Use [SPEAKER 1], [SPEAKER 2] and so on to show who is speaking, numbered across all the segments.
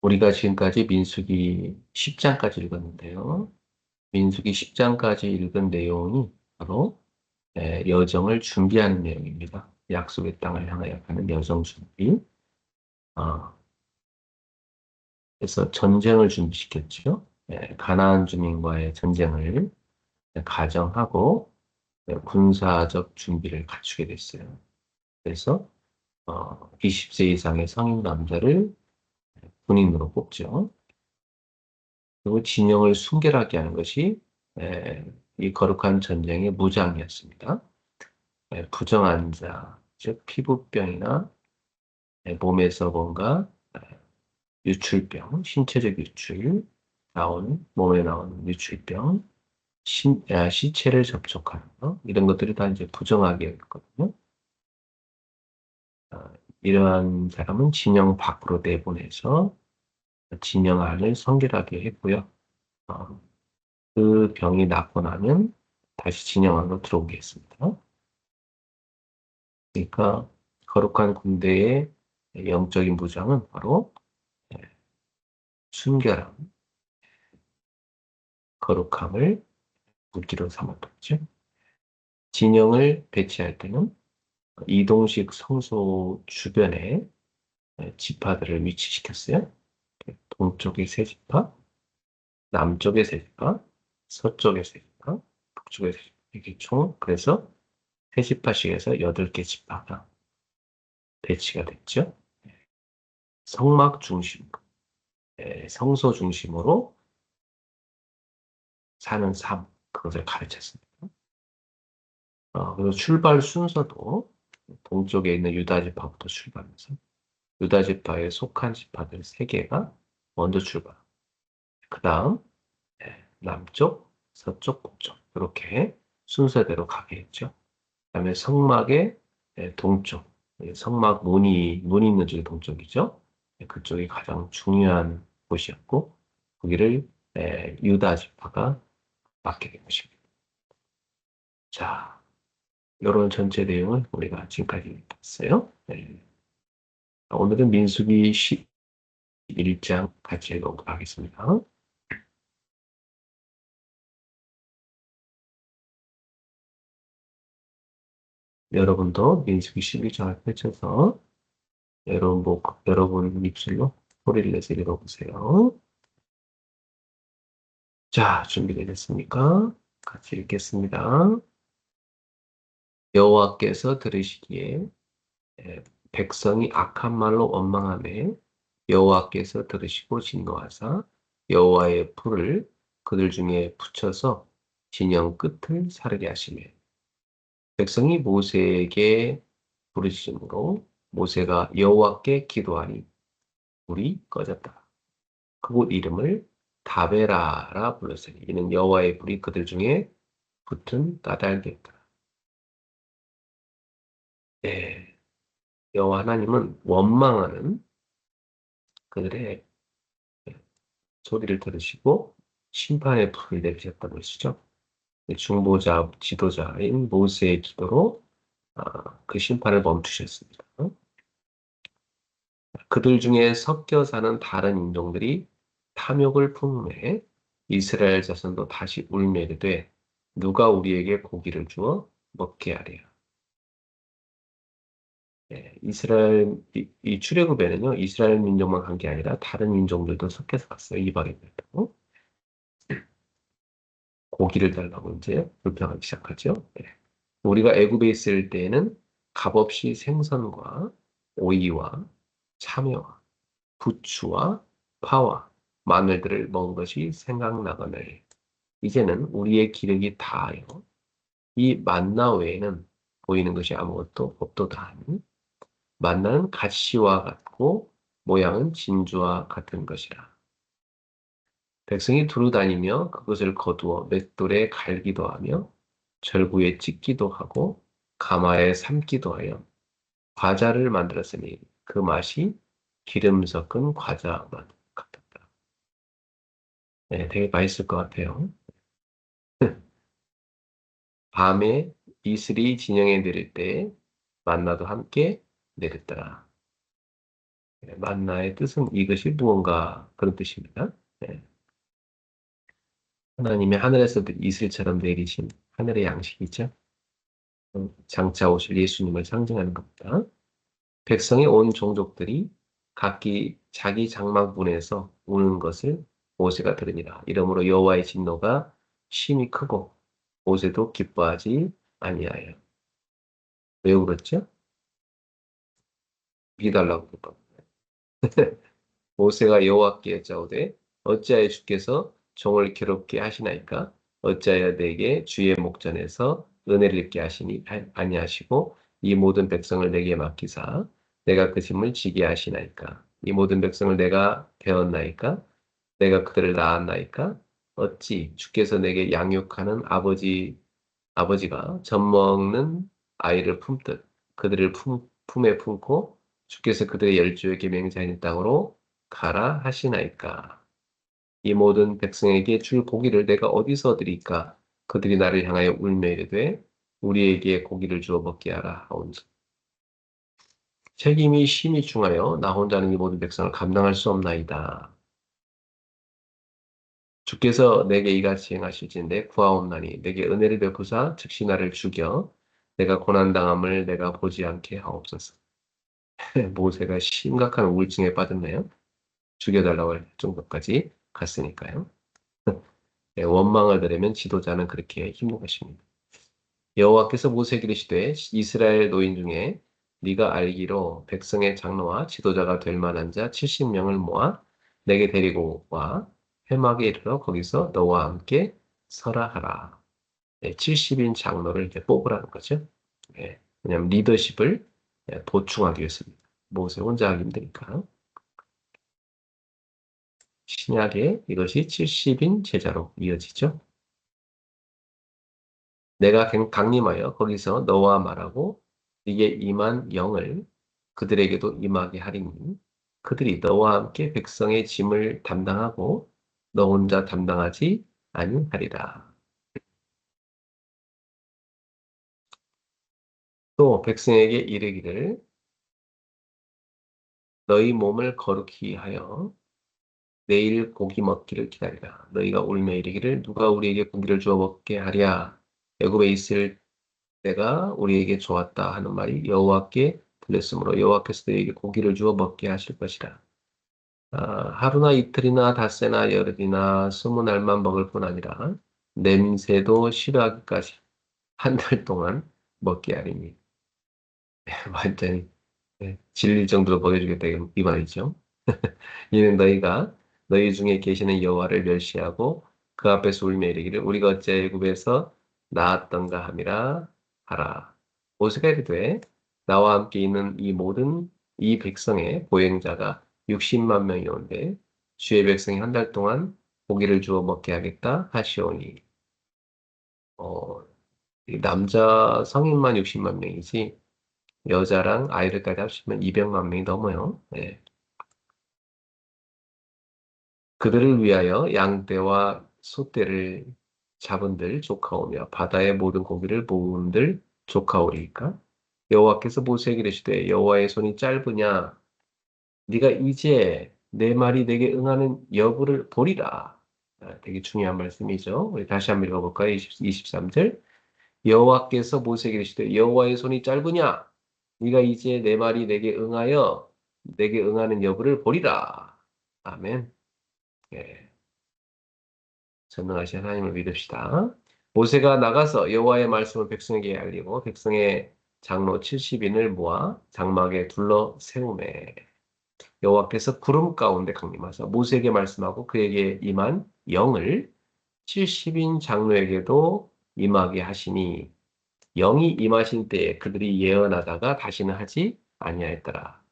[SPEAKER 1] 우리가 지금까지 민수기 10장까지 읽었는데요. 민수기 10장까지 읽은 내용이 바로 여정을 준비하는 내용입니다. 약속의 땅을 향하여 가는 여정 준비. 아, 그래서 전쟁을 준비시켰죠. 가나안 주민과의 전쟁을 가정하고 군사적 준비를 갖추게 됐어요. 그래서 20세 이상의 성인 남자를 군인으로 뽑죠. 그리고 진영을 순결하게 하는 것이 에, 이 거룩한 전쟁의 무장이었습니다. 부정한 자, 즉 피부병이나 몸에서 뭔가 유출병, 신체적 유출, 몸에 나오는 유출병, 시체를 접촉하는 거, 이런 것들이 다 이제 부정하게 했거든요. 아, 이러한 사람은 진영 밖으로 내보내서 진영 안을 성결하게 했고요. 어, 그 병이 낫고 나면 다시 진영 안으로 들어오게 했습니다. 그러니까 거룩한 군대의 영적인 무장은 바로 순결함, 거룩함을 무기로 삼았겠죠. 진영을 배치할 때는 이동식 성소 주변에 지파들을 위치시켰어요. 동쪽에 세 지파, 남쪽에 세 지파, 서쪽에 세 지파, 북쪽에 세 지파. 이게 총 그래서 세 지파씩에서 8개 지파가 배치가 됐죠. 성막 중심, 성소 중심으로 사는 삶, 그것을 가르쳤습니다. 그리고 출발 순서도 동쪽에 있는 유다 지파부터 출발해서 유다 지파에 속한 지파들 3개가 먼저 출발. 그 다음 남쪽, 서쪽, 북쪽 이렇게 순서대로 가게 했죠. 그다음에 성막의 동쪽, 성막 문이 있는 쪽이 동쪽이죠. 그쪽이 가장 중요한 곳이었고 거기를 유다 지파가 맡게 된 것입니다. 자, 이런 전체 내용을 우리가 지금까지 봤어요. 네. 오늘은 민수기 11장 같이 읽어보도록 하겠습니다. 여러분도 민수기 11장을 펼쳐서 여러분 입술로 소리를 내서 읽어보세요. 자, 준비되셨습니까? 같이 읽겠습니다. 여호와께서 들으시기에 백성이 악한 말로 원망하매 여호와께서 들으시고 진노하사 여호와의 불을 그들 중에 붙여서 진영 끝을 사르게 하시매 백성이 모세에게 부르짖음으로 모세가 여호와께 기도하니 불이 꺼졌다. 그곳 이름을 다베라라 불렀으니 이는 여호와의 불이 그들 중에 붙은 까닭이었다. 네, 여호와 하나님은 원망하는 그들의 소리를 들으시고 심판의 불을 내리셨다는 것이죠. 중보자, 지도자인 모세의 기도로 그 심판을 멈추셨습니다. 그들 중에 섞여 사는 다른 인종들이 탐욕을 품음에 이스라엘 자손도 다시 울며 이르되 누가 우리에게 고기를 주어 먹게 하랴. 이 출애굽에는요 이스라엘 민족만 간 게 아니라 다른 민족들도 섞여서 갔어요. 이방인들도 고기를 달라고 이제 불평하기 시작하죠. 우리가 애굽에 있을 때에는 값없이 생선과 오이와 참외와 부추와 파와 마늘들을 먹은 것이 생각나거늘 이제는 우리의 기력이 다하여 이 만나 외에는 보이는 것이 아무것도 없도다하니 만나는 가시와 같고 모양은 진주와 같은 것이라. 백성이 두루 다니며 그것을 거두어 맷돌에 갈기도 하며 절구에 찢기도 하고 가마에 삶기도 하여 과자를 만들었으니 그 맛이 기름 섞은 과자 맛 같았다. 네, 되게 맛있을 것 같아요. 밤에 이슬이 진영에 내릴 때 만나도 함께 내렸더라. 만나의 뜻은 이것이 무언가 그런 뜻입니다. 예. 하나님의 하늘에서 이슬처럼 내리신 하늘의 양식이죠. 장차 오실 예수님을 상징하는 겁니다. 백성의 온 종족들이 각기 자기 장막문에서 우는 것을 모세가 들으니라. 이러므로 여호와의 진노가 심히 크고 모세도 기뻐하지 아니하여. 왜 그렇죠? 이달라고 그랬거든요. 모세가 여호와께 여짜오되 어찌하여 주께서 종을 괴롭게 하시나이까? 어찌하여 내게 주의 목전에서 은혜를 입게 하시니 아니하시고 이 모든 백성을 내게 맡기사 내가 그 짐을 지게 하시나이까? 이 모든 백성을 내가 배웠나이까? 내가 그들을 낳았나이까? 어찌 주께서 내게 양육하는 아버지가 젖먹는 아이를 품듯 그들을 품에 품고 주께서 그들의 열조에게 맹세하는 땅으로 가라 하시나이까. 이 모든 백성에게 줄 고기를 내가 어디서 드릴까? 그들이 나를 향하여 울며 이르되 우리에게 고기를 주어 먹게 하라 하온지. 책임이 심히 중하여 나 혼자는 이 모든 백성을 감당할 수 없나이다. 주께서 내게 이같이 행하실진대 구하옵나니 내게 은혜를 베푸사 즉시 나를 죽여 내가 고난당함을 내가 보지 않게 하옵소서. 모세가 심각한 우울증에 빠졌네요. 죽여달라고 할 정도까지 갔으니까요. 네, 원망을 들으면 지도자는 그렇게 힘든 것입니다. 여호와께서 모세에게 이르시되 이스라엘 노인 중에 네가 알기로 백성의 장로와 지도자가 될 만한 자 70명을 모아 내게 데리고 와 회막에 이르러 거기서 너와 함께 서라 하라. 네, 70인 장로를 이제 뽑으라는 거죠. 네, 왜냐하면 리더십을 보충하기 위해서입니다. 모세 혼자 하기 힘드니까. 신약에 이것이 70인 제자로 이어지죠. 내가 강림하여 거기서 너와 말하고 네게 임한 영을 그들에게도 임하게 하리니 그들이 너와 함께 백성의 짐을 담당하고 너 혼자 담당하지 아니하리라. 또 백성에게 이르기를 너희 몸을 거룩히 하여 내일 고기 먹기를 기다리라. 너희가 울며 이르기를 누가 우리에게 고기를 주어 먹게 하랴. 애굽에 있을 때가 우리에게 좋았다 하는 말이 여호와께 들렸으므로 여호와께서 너희에게 고기를 주어 먹게 하실 것이라. 하루나 이틀이나 닷새나 열흘이나 20날만 먹을 뿐 아니라 냄새도 싫어하기까지 한 달 동안 먹게 하리니 완전히 질릴 정도로 먹여주겠다 이 말이죠. 이는 너희가 너희 중에 계시는 여호와를 멸시하고 그 앞에서 울며 이르기를 우리가 어찌 애굽에서 나았던가 함이라 하라. 모세가 이르되 나와 함께 있는 이 모든 이 백성의 보행자가 60만 명이온데 주의 백성이 한 달 동안 고기를 주어 먹게 하겠다 하시오니 이 남자 성인만 60만 명이지 여자랑 아이들까지 합치면 200만 명이 넘어요. 예. 그들을 위하여 양떼와 소떼를 잡은들 조카오며 바다의 모든 고기를 모은들 조카오리까? 여호와께서 모세에게 이르시되 여호와의 손이 짧으냐? 네가 이제 내 말이 내게 응하는 여부를 보리라. 되게 중요한 말씀이죠. 우리 다시 한번 읽어볼까요? 23절. 여호와께서 모세에게 이르시되 여호와의 손이 짧으냐? 네가 이제 내 말이 내게 응하여 내게 응하는 여부를 보리라. 아멘. 예. 전능하신 하나님을 믿읍시다. 모세가 나가서 여호와의 말씀을 백성에게 알리고 백성의 장로 70인을 모아 장막에 둘러 세우매 여호와께서 구름 가운데 강림하사 모세에게 말씀하고 그에게 임한 영을 70인 장로에게도 임하게 하시니 영이 임하신 때에 그들이 예언하다가 다시는 하지 아니하였더라.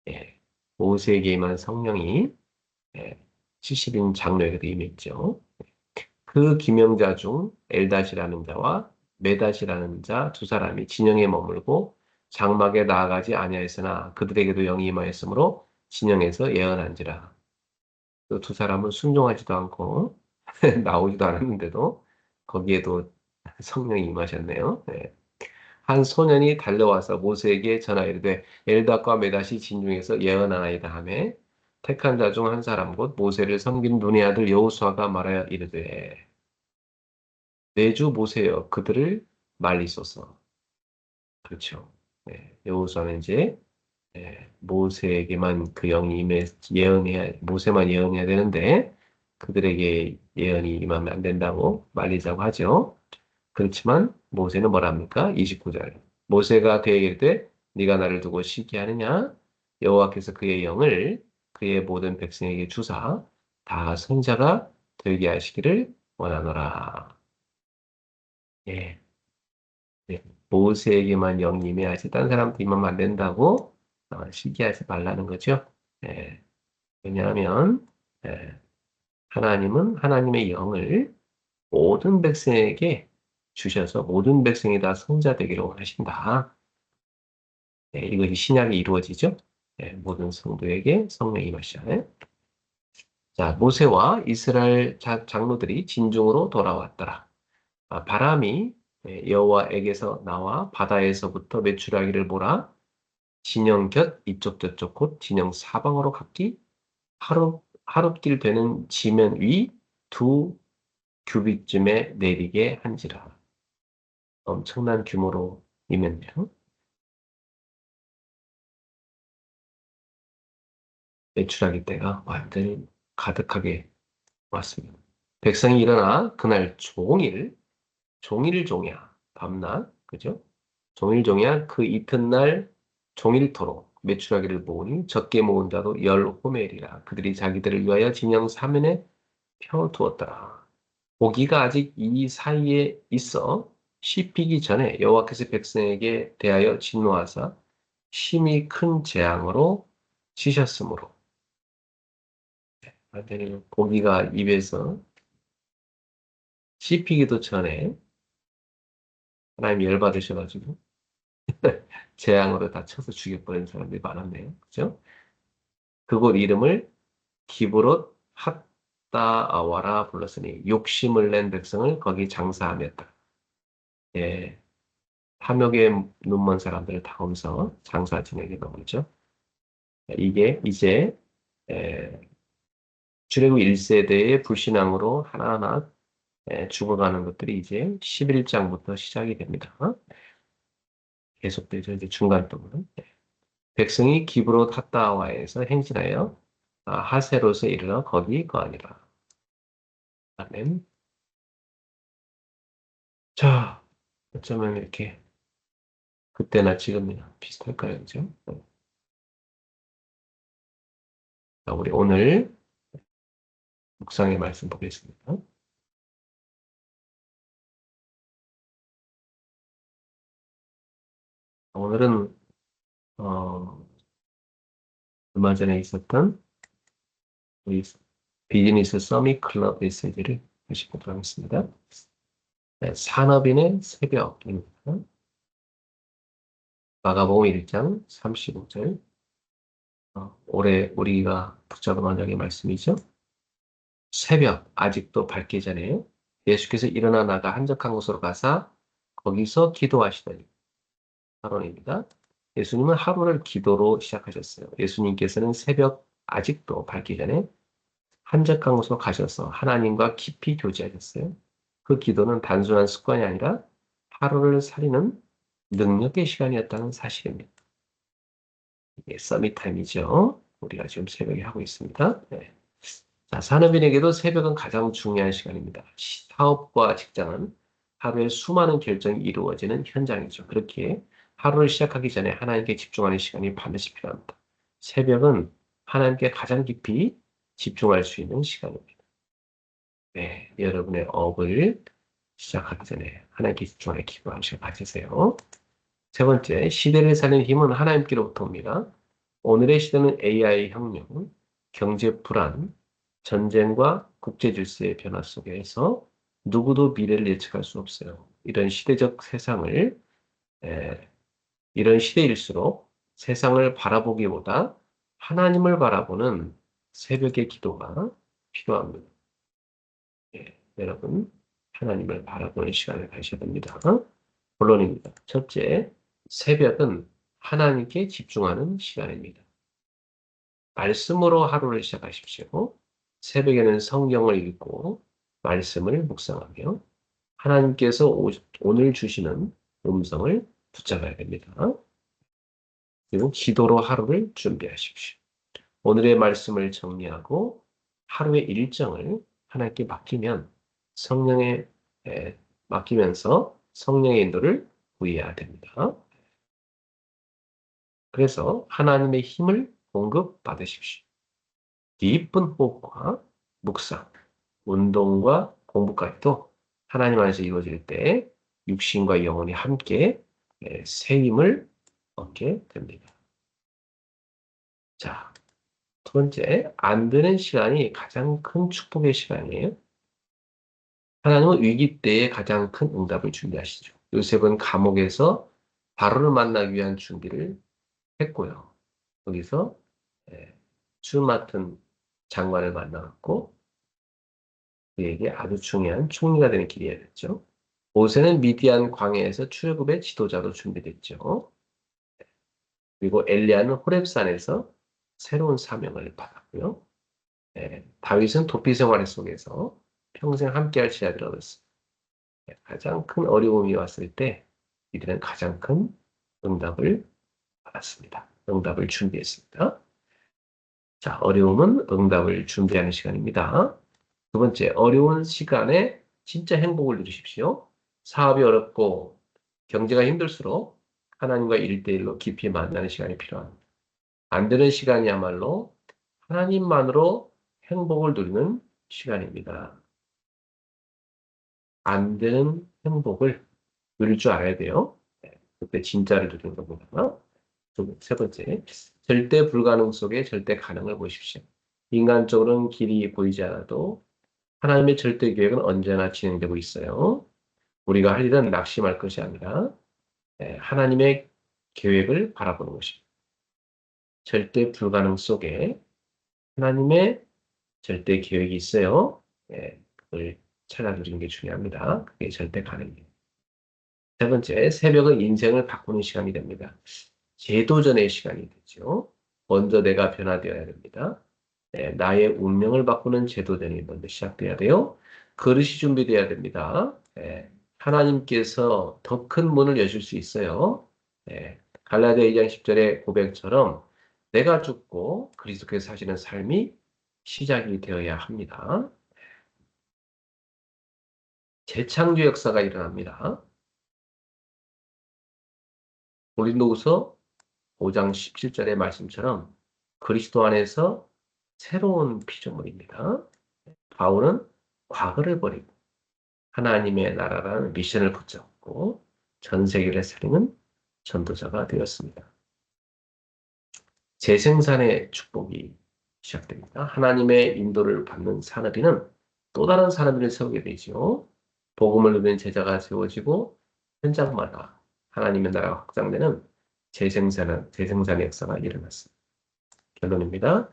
[SPEAKER 1] 예. 모세에게 임한 성령이 70인 장로에게도 임했죠. 그 기명자 중 엘닷이라는 자와 메닷이라는 자 두 사람이 진영에 머물고 장막에 나아가지 아니하였으나 그들에게도 영이 임하였으므로 진영에서 예언한지라. 그 두 사람은 순종하지도 않고 나오지도 않았는데도 거기에도 성령이 임하셨네요. 네. 한 소년이 달려와서 모세에게 전하이르되 엘닷과 메닷이 진중에서 예언하나이다 하며 택한 자 중 한 사람 곧 모세를 섬긴 눈의 아들 여호수아가 말하여 이르되 내주 모세여 그들을 말리소서. 그렇죠. 네, 여호수아는 이제 모세에게만 그 영이 예언해야 모세만 예언해야 되는데 그들에게 예언이 임하면 안 된다고 말리자고 하죠. 그렇지만 모세는 뭐랍니까? 29절. 모세가 그에게 이르되 네가 나를 두고 시기하느냐? 여호와께서 그의 영을 그의 모든 백성에게 주사 다 선자가 되게 하시기를 원하노라. 예. 네. 모세에게만 영이 임해야지 딴 사람한테 임하면 안 된다고 시기하지 말라는 거죠. 예. 왜냐하면 예, 하나님은 하나님의 영을 모든 백성에게 주셔서 모든 백성이 다 성자 되기를 원하신다. 네, 이것이 신약이 이루어지죠. 네, 모든 성도에게 성령이 임하시네. 자, 모세와 이스라엘 장로들이 진중으로 돌아왔더라. 바람이 여호와에게서 나와 바다에서부터 메추라기를 몰아 진영 곁 이쪽 저쪽 곧 진영 사방으로 각기 하룻길 되는 지면 위 두 규빗쯤에 내리게 한지라. 엄청난 규모로 임했네요. 메추라기 때가 완전히 가득하게 왔습니다. 백성이 일어나 그날 종일 종이야. 밤낮, 그죠? 종일 종이야. 그 이튿날 종일토록 메추라기를 모으니 적게 모은 자도 열 호멜이라. 그들이 자기들을 위하여 진영 사면에 펴두었더라. 고기가 아직 이 사이에 있어 씹히기 전에 여호와께서 백성에게 대하여 진노하사 심히 큰 재앙으로 치셨으므로 완전히 고기가 입에서 씹히기도 전에 하나님 열받으셔가지고 재앙으로 다 쳐서 죽여버린 사람들이 많았네요. 그죠? 그곳 이름을 기브롯 핫다아와라 불렀으니 욕심을 낸 백성을 거기 장사하였다. 예, 탐욕에 눈먼 사람들을 다 오면서 장사 지내게 넘었죠. 이게 이제 에, 출애굽 1세대의 불신앙으로 하나하나 죽어가는 것들이 이제 11장부터 시작이 됩니다. 계속되죠. 이제 중간부분. 백성이 기브롯 핫다와에서 행진하여 하세롯에 이르러 거기 거하니라. 아멘. 자, 어쩌면 이렇게 그때나 지금이나 비슷할까요? 그죠? 자, 우리 오늘 묵상의 말씀 보겠습니다. 오늘은 얼마 전에 있었던 우리 비즈니스 서밋 클럽 메시지를 다시 보도록 하겠습니다. 네, 산업인의 새벽입니다. 마가복음 1장 35절. 올해 우리가 붙잡은 언약의 말씀이죠. 새벽 아직도 밝기 전에 예수께서 일어나 나가 한적한 곳으로 가사 거기서 기도하시더니 하루입니다. 예수님은 하루를 기도로 시작하셨어요. 예수님께서는 새벽 아직도 밝기 전에 한적한 곳으로 가셔서 하나님과 깊이 교제하셨어요. 그 기도는 단순한 습관이 아니라 하루를 살리는 능력의 시간이었다는 사실입니다. 이게 서밋 타임이죠. 우리가 지금 새벽에 하고 있습니다. 네. 자, 산업인에게도 새벽은 가장 중요한 시간입니다. 사업과 직장은 하루에 수많은 결정이 이루어지는 현장이죠. 그렇게 하루를 시작하기 전에 하나님께 집중하는 시간이 반드시 필요합니다. 새벽은 하나님께 가장 깊이 집중할 수 있는 시간입니다. 네, 여러분의 업을 시작하기 전에 하나님께 집중하는 기도하는 시간 가지세요. 세 번째, 시대를 살리는 힘은 하나님께로부터 옵니다. 오늘의 시대는 AI 혁명, 경제 불안, 전쟁과 국제 질서의 변화 속에서 누구도 미래를 예측할 수 없어요. 에, 이런 시대일수록 세상을 바라보기보다 하나님을 바라보는 새벽의 기도가 필요합니다. 여러분, 하나님을 바라보는 시간을 가셔야 됩니다. 본론입니다. 첫째, 새벽은 하나님께 집중하는 시간입니다. 말씀으로 하루를 시작하십시오. 새벽에는 성경을 읽고 말씀을 묵상하며 하나님께서 오늘 주시는 음성을 붙잡아야 됩니다. 그리고 기도로 하루를 준비하십시오. 오늘의 말씀을 정리하고 하루의 일정을 하나님께 맡기면 성령에 맡기면서 성령의 인도를 구해야 됩니다. 그래서 하나님의 힘을 공급받으십시오. 깊은 호흡과 묵상, 운동과 공부까지도 하나님 안에서 이루어질 때 육신과 영혼이 함께 새 힘을 얻게 됩니다. 자, 두 번째, 안 되는 시간이 가장 큰 축복의 시간이에요. 하나님은 위기 때에 가장 큰 응답을 준비하시죠. 요셉은 감옥에서 바로를 만나기 위한 준비를 했고요. 거기서 주 맡은 장관을 만나갖고 그에게 아주 중요한 총리가 되는 길이어야 됐죠. 모세는 미디안 광야에서 출애굽의 지도자로 준비됐죠. 그리고 엘리야는 호렙산에서 새로운 사명을 받았고요. 다윗은 도피 생활 속에서 평생 함께할 지하들을 얻었습니다. 가장 큰 어려움이 왔을 때 이들은 가장 큰 응답을 받았습니다. 응답을 준비했습니다. 자, 어려움은 응답을 준비하는 시간입니다. 두 번째, 어려운 시간에 진짜 행복을 누리십시오. 사업이 어렵고 경제가 힘들수록 하나님과 1대1로 깊이 만나는 시간이 필요합니다. 안 되는 시간이야말로 하나님만으로 행복을 누리는 시간입니다. 안 되는 행복을 누릴 줄 알아야 돼요. 그때 진짜를 누리는 겁니다. 세 번째, 절대 불가능 속에 절대 가능을 보십시오. 인간적으로는 길이 보이지 않아도 하나님의 절대 계획은 언제나 진행되고 있어요. 우리가 할 일은 낙심할 것이 아니라 하나님의 계획을 바라보는 것입니다. 절대 불가능 속에 하나님의 절대 계획이 있어요. 그걸 찾아들이는 게 중요합니다. 그게 절대 가능이에요. 세 번째, 새벽은 인생을 바꾸는 시간이 됩니다. 재도전의 시간이 되죠. 먼저 내가 변화되어야 됩니다. 나의 운명을 바꾸는 재도전이 먼저 시작돼야 돼요. 그릇이 준비돼야 됩니다. 하나님께서 더 큰 문을 여실 수 있어요. 갈라디아 2장 10절의 고백처럼 내가 죽고 그리스도께서 사시는 삶이 시작이 되어야 합니다. 재창조 역사가 일어납니다. 고린도후서 5장 17절의 말씀처럼 그리스도 안에서 새로운 피조물입니다. 바울은 과거를 버리고 하나님의 나라라는 미션을 붙잡고 전 세계를 살리는 전도자가 되었습니다. 재생산의 축복이 시작됩니다. 하나님의 인도를 받는 산업인은 또 다른 산업인을 세우게 되죠. 복음을 누리는 제자가 세워지고 현장마다 하나님의 나라가 확장되는 재생산의 역사가 일어났습니다. 결론입니다.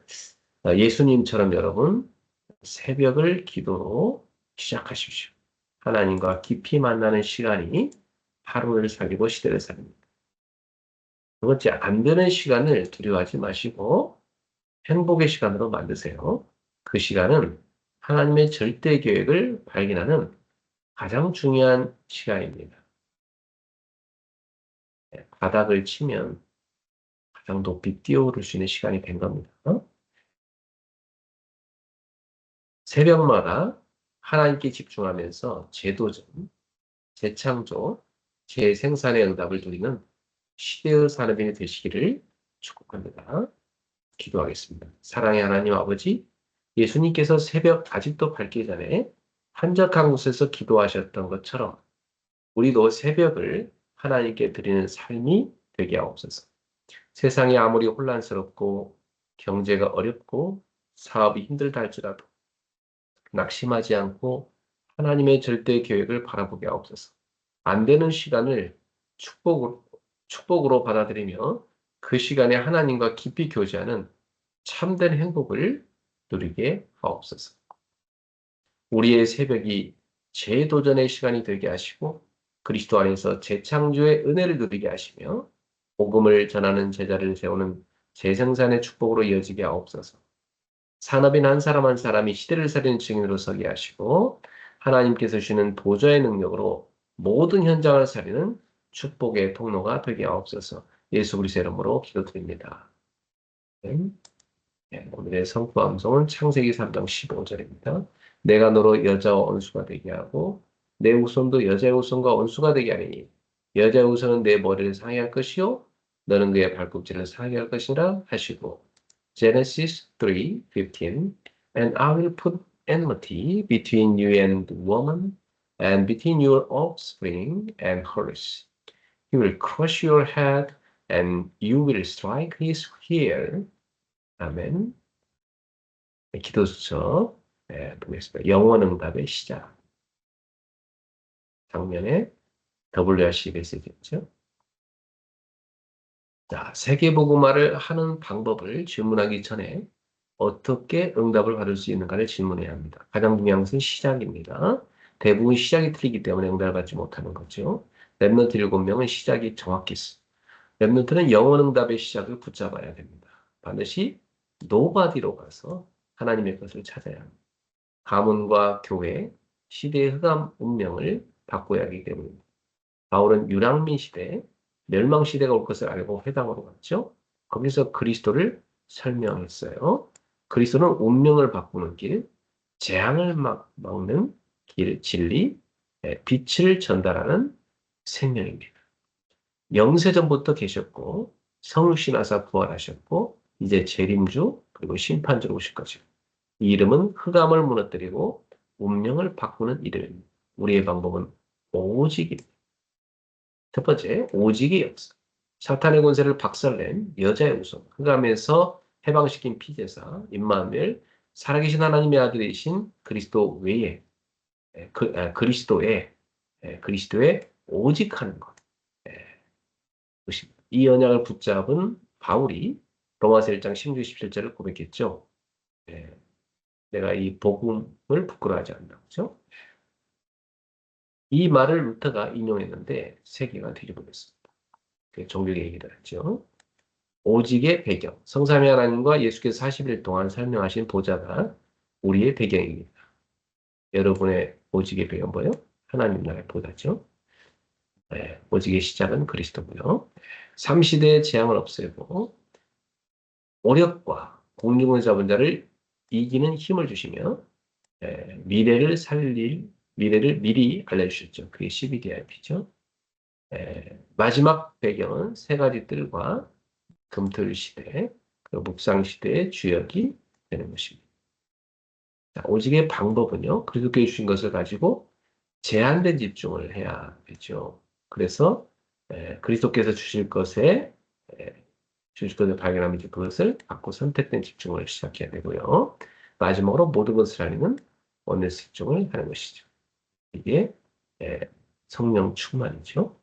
[SPEAKER 1] 예수님처럼 여러분 새벽을 기도로 시작하십시오. 하나님과 깊이 만나는 시간이 하루를 살리고 시대를 살립니다. 두 번째, 안 되는 시간을 두려워하지 마시고 행복의 시간으로 만드세요. 그 시간은 하나님의 절대 계획을 발견하는 가장 중요한 시간입니다. 바닥을 치면 가장 높이 뛰어오를 수 있는 시간이 된 겁니다. 새벽마다 하나님께 집중하면서 재도전, 재창조, 재생산의 응답을 누리는 시대의 산업인이 되시기를 축복합니다. 기도하겠습니다. 사랑의 하나님 아버지, 예수님께서 새벽 아직도 밝기 전에 한적한 곳에서 기도하셨던 것처럼 우리도 새벽을 하나님께 드리는 삶이 되게 하옵소서. 세상이 아무리 혼란스럽고 경제가 어렵고 사업이 힘들다 할지라도 낙심하지 않고 하나님의 절대 계획을 바라보게 하옵소서. 안 되는 시간을 축복으로 받아들이며 그 시간에 하나님과 깊이 교제하는 참된 행복을 누리게 하옵소서. 우리의 새벽이 재도전의 시간이 되게 하시고 그리스도 안에서 재창조의 은혜를 누리게 하시며 복음을 전하는 제자를 세우는 재생산의 축복으로 이어지게 하옵소서. 산업인 한 사람 한 사람이 시대를 살리는 증인으로 서게 하시고 하나님께서 주시는 보좌의 능력으로 모든 현장을 살리는 축복의 통로가 되게 하옵소서. 예수 그리스도의 이름으로 기도드립니다. 네, 오늘의 성부 암송은 창세기 3장 15절입니다. 내가 너로 여자와 원수가 되게 하고 내 후손도 여자의 후손과 원수가 되게 하리니 여자의 후손은 내 머리를 상해할 것이요 너는 그의 발꿈치를 상해할 것이라 하시고 Genesis 3:15 And I will put enmity between you and the woman and between your offspring and hers. He will crush your head and you will strike his heel. 아멘. 기도 수첩 보겠습니다. 영원응답의 시작. 장면에 WRC 메시지죠. 자, 세계복음화를 하는 방법을 질문하기 전에 어떻게 응답을 받을 수 있는가를 질문해야 합니다. 가장 중요한 것은 시작입니다. 대부분 시작이 틀리기 때문에 응답을 받지 못하는 거죠. 랩런트 7명은 시작이 정확했어. 랩런트는 영원응답의 시작을 붙잡아야 됩니다. 반드시 노바디로 가서 하나님의 것을 찾아야 합니다. 가문과 교회, 시대의 흑암 운명을 바꿔야 하기 때문입니다. 바울은 유랑민 시대, 멸망 시대가 올 것을 알고 회당으로 갔죠. 거기서 그리스도를 설명했어요. 그리스도는 운명을 바꾸는 길, 재앙을 막는 길, 진리, 빛을 전달하는 생명입니다. 영세전부터 계셨고 성육신하사 부활하셨고 이제 재림주 그리고 심판주로 오실 것이고 이 이름은 흑암을 무너뜨리고 운명을 바꾸는 이름입니다. 우리의 방법은 오직입니다. 첫 번째, 오직의 역사. 사탄의 권세를 박살낸 여자의 우선, 흑암에서 해방시킨 피제사, 임마누엘, 살아계신 하나님의 아들이신 그리스도 외에, 그리스도의 오직하는 것. 이 언약을 붙잡은 바울이 로마서 1장 16, 17절을 고백했죠. 내가 이 복음을 부끄러워하지 않는다. 그죠? 이 말을 루터가 인용했는데 세계가 뒤집어졌습니다. 종교계 얘기를 했죠. 오직의 배경, 성삼위 하나님과 예수께서 40일 동안 설명하신 보좌가 우리의 배경입니다. 여러분의 오직의 배경 뭐예요? 하나님 나라의 보좌죠. 오직의 시작은 그리스도고요. 3시대의 재앙을 없애고 오력과 공중을 잡은 자를 이기는 힘을 주시며 미래를 미리 알려주셨죠. 그게 CBDIP죠. 마지막 배경은 세 가지 뜰과 금틀 시대, 묵상 시대의 주역이 되는 것입니다. 자, 오직의 방법은요. 그리스도께 주신 것을 가지고 제한된 집중을 해야 되죠. 그래서 그리스도께서 주실 것에 발견하면 이제 그것을 받고 선택된 집중을 시작해야 되고요. 마지막으로 모든 것을 알리는 원내 집중을 하는 것이죠. 이게 성령 충만이죠.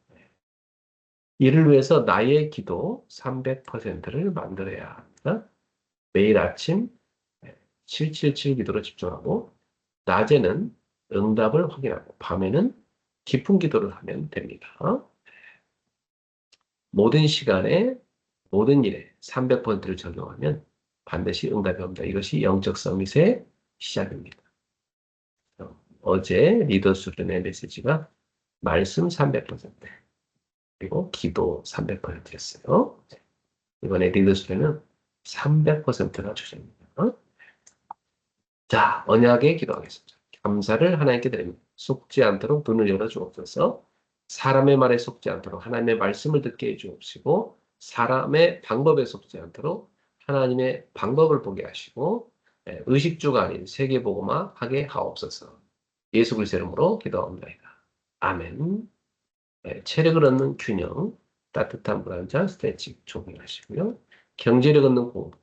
[SPEAKER 1] 이를 위해서 나의 기도 300%를 만들어야 합니다. 매일 아침 777 기도로 집중하고 낮에는 응답을 확인하고 밤에는 깊은 기도를 하면 됩니다. 모든 시간에 모든 일에 300%를 적용하면 반드시 응답이 옵니다. 이것이 영적 서밋의 시작입니다. 어제 리더 수련의 메시지가 말씀 300% 그리고 기도 300%였어요. 이번에 리더 수련은 300%가 주십니다. 자, 언약에 기도하겠습니다. 감사를 하나님께 드립니다. 속지 않도록 눈을 열어주옵소서. 사람의 말에 속지 않도록 하나님의 말씀을 듣게 해주옵시고 사람의 방법에 속지 않도록 하나님의 방법을 보게 하시고 의식주가 아닌 세계복음화 하게 하옵소서. 예수 그리스도의 이름으로 기도합니다. 아멘. 체력을 얻는 균형, 따뜻한 물 한 잔 스트레칭 조깅하시고요. 경제력 얻는 공부,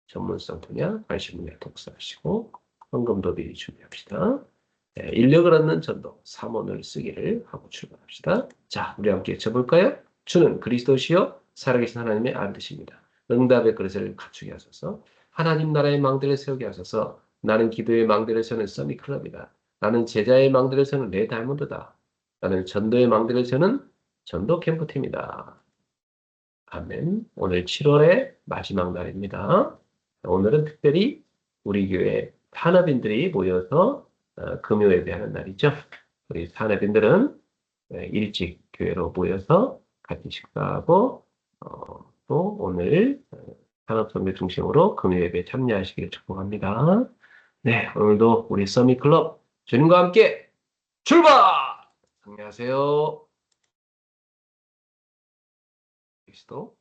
[SPEAKER 1] 전문성 분야, 관심 분야 독서하시고 헌금도 미리 준비합시다. 인력을 얻는 전도, 삼원을 쓰기를 하고 출발합시다. 자, 우리 함께 외쳐볼까요? 주는 그리스도시요 살아계신 하나님의 아들이십니다. 응답의 그릇을 갖추게 하소서. 하나님 나라의 망대를 세우게 하소서. 나는 기도의 망대를 세우는 서밋클럽이다. 나는 제자의 망대를 세우는 내 다이몬드다. 나는 전도의 망대를 세우는 전도 캠프팀이다. 아멘. 오늘 7월의 마지막 날입니다. 오늘은 특별히 우리 교회 산업인들이 모여서 금요 예배하는 날이죠. 우리 산업인들은 일찍 교회로 모여서 같이 식사하고 또 오늘 산업선교 중심으로 금요 예배 참여하시길 축복합니다. 네, 오늘도 우리 서밋클럽 주님과 함께 출발! 안녕하세요. 그리스도